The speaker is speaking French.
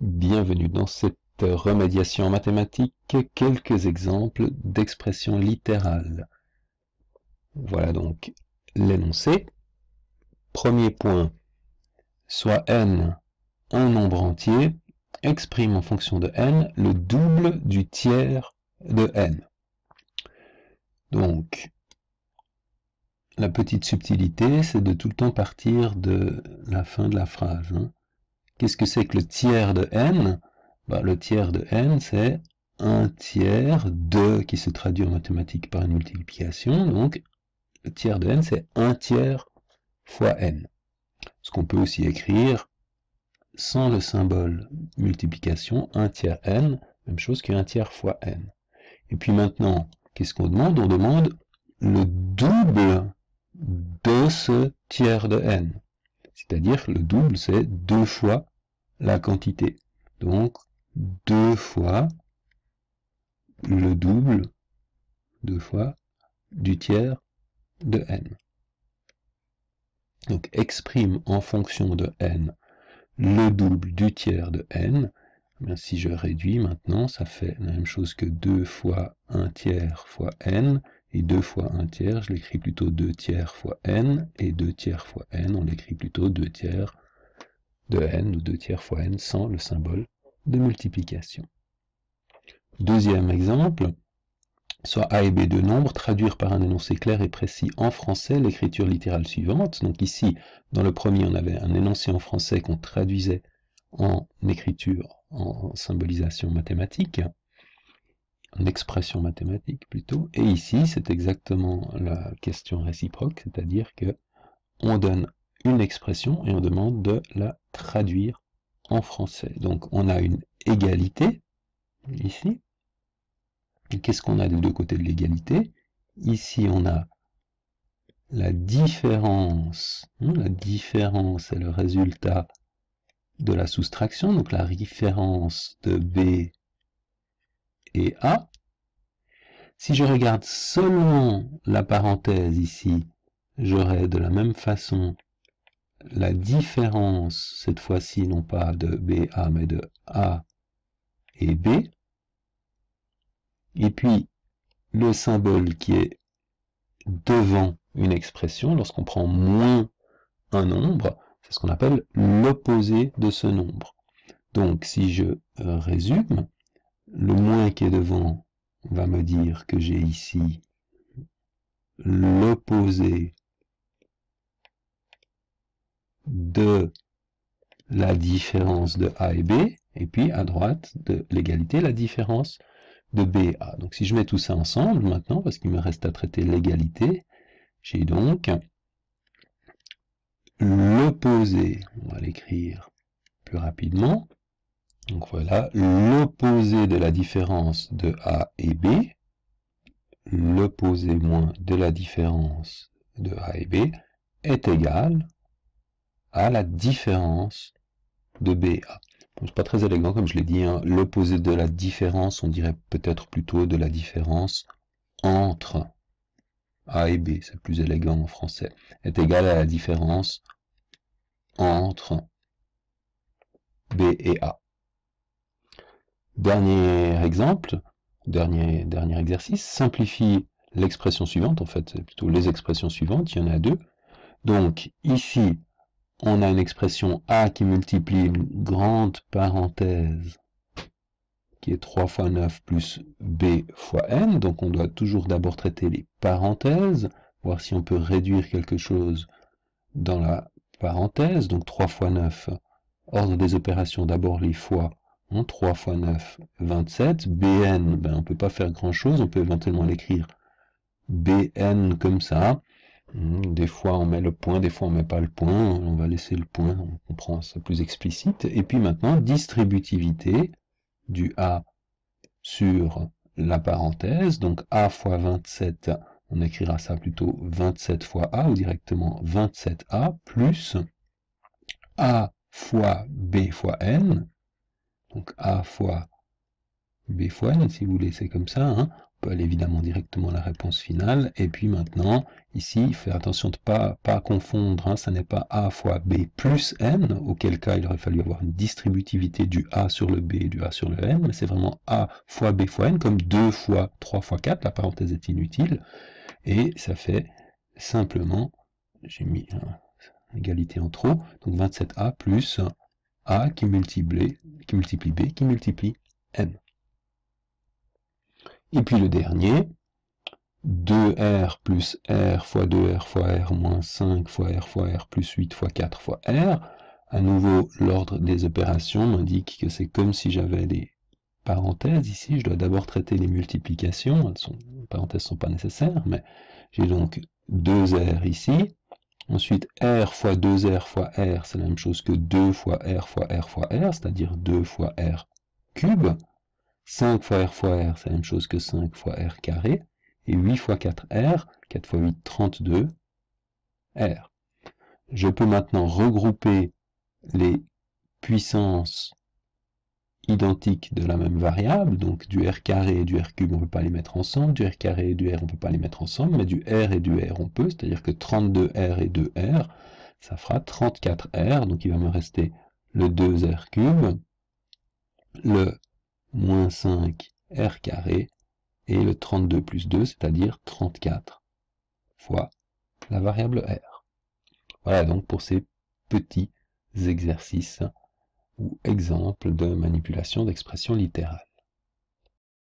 Bienvenue dans cette remédiation en mathématiques, quelques exemples d'expressions littérales. Voilà donc l'énoncé. Premier point, soit n un nombre entier, exprime en fonction de n le double du tiers de n. Donc, la petite subtilité, c'est de tout le temps partir de la fin de la phrase. Qu'est-ce que c'est que le tiers de n? Le tiers de n, c'est un tiers de, qui se traduit en mathématiques par une multiplication, donc le tiers de n, c'est un tiers fois n. Ce qu'on peut aussi écrire sans le symbole multiplication, un tiers n, même chose qu'un tiers fois n. Et puis maintenant, qu'est-ce qu'on demande? On demande le double de ce tiers de n. C'est-à-dire que le double, c'est 2 fois la quantité. Donc, 2 fois le double, 2 fois du tiers de n. Donc, exprime en fonction de n le double du tiers de n. Bien, si je réduis maintenant, ça fait la même chose que 2 fois 1 tiers fois n, et 2 fois 1 tiers, je l'écris plutôt 2 tiers fois n, et 2 tiers fois n, on l'écrit plutôt 2 tiers de n, ou 2 tiers fois n, sans le symbole de multiplication. Deuxième exemple, soit A et B deux nombres, traduire par un énoncé clair et précis en français l'écriture littérale suivante. Donc ici, dans le premier, on avait un énoncé en français qu'on traduisait en écriture, en symbolisation mathématique, en expression mathématique plutôt. Et ici, c'est exactement la question réciproque, c'est-à-dire que on donne une expression et on demande de la traduire en français. Donc on a une égalité ici. Et qu'est-ce qu'on a des deux côtés de l'égalité? Ici, on a la différence. La différence est le résultat de la soustraction, donc la différence de B et A. Si je regarde seulement la parenthèse ici, j'aurai de la même façon la différence, cette fois-ci non pas de BA, mais de A et B. Et puis, le symbole qui est devant une expression, lorsqu'on prend moins un nombre, c'est ce qu'on appelle l'opposé de ce nombre. Donc, si je résume, le moins qui est devant va me dire que j'ai ici l'opposé de la différence de A et B, et puis à droite de l'égalité, la différence de B et A. Donc si je mets tout ça ensemble maintenant, parce qu'il me reste à traiter l'égalité, j'ai donc l'opposé, on va l'écrire plus rapidement, donc voilà, l'opposé de la différence de A et B, l'opposé moins de la différence de A et B est égal à la différence de B et A. Bon, c'est pas très élégant comme je l'ai dit, l'opposé de la différence, on dirait peut-être plutôt de la différence entre A et B, c'est plus élégant en français, est égal à la différence entre B et A. Dernier exemple, dernier exercice, simplifie l'expression suivante, en fait c'est plutôt les expressions suivantes, il y en a deux. Donc ici, on a une expression A qui multiplie une grande parenthèse qui est 3 fois 9 plus B fois N, donc on doit toujours d'abord traiter les parenthèses, voir si on peut réduire quelque chose dans la parenthèse, donc 3 fois 9, ordre des opérations, d'abord les fois, 3 fois 9, 27, Bn, on ne peut pas faire grand chose, on peut éventuellement l'écrire Bn comme ça, des fois on met le point, des fois on met pas le point, on va laisser le point, on comprend ça plus explicite, et puis maintenant, distributivité du A sur la parenthèse, donc A fois 27, on écrira ça plutôt 27 fois A, ou directement 27A, plus A fois B fois N, donc A fois B fois N, si vous voulez, c'est comme ça, peut aller évidemment directement à la réponse finale. Et puis maintenant, ici, il faut faire attention de ne pas confondre, hein, ça n'est pas A fois B plus N, auquel cas il aurait fallu avoir une distributivité du A sur le B et du A sur le N, mais c'est vraiment A fois B fois N, comme 2 fois 3 fois 4, la parenthèse est inutile, et ça fait simplement, j'ai mis égalité en trop, donc 27A plus A qui multiplie B qui multiplie N. Et puis le dernier, 2R plus R fois 2R fois R moins 5 fois R plus 8 fois 4 fois R. À nouveau, l'ordre des opérations m'indique que c'est comme si j'avais des parenthèses. Ici, je dois d'abord traiter les multiplications. Les parenthèses ne sont pas nécessaires, mais j'ai donc 2R ici. Ensuite, R fois 2R fois R, c'est la même chose que 2 fois R fois R fois R, c'est-à-dire 2 fois R cube. 5 fois R fois R, c'est la même chose que 5 fois R carré. Et 8 fois 4R, 4 fois 8, 32, R. Je peux maintenant regrouper les puissances identiques de la même variable, donc du R carré et du R cube, on ne peut pas les mettre ensemble, du R carré et du R, on ne peut pas les mettre ensemble, mais du R et du R, on peut, c'est-à-dire que 32R et 2R, ça fera 34R, donc il va me rester le 2R cube, le moins 5 R carré, et le 32 plus 2, c'est-à-dire 34 fois la variable R. Voilà donc pour ces petits exercices ou exemples de manipulation d'expression littérale.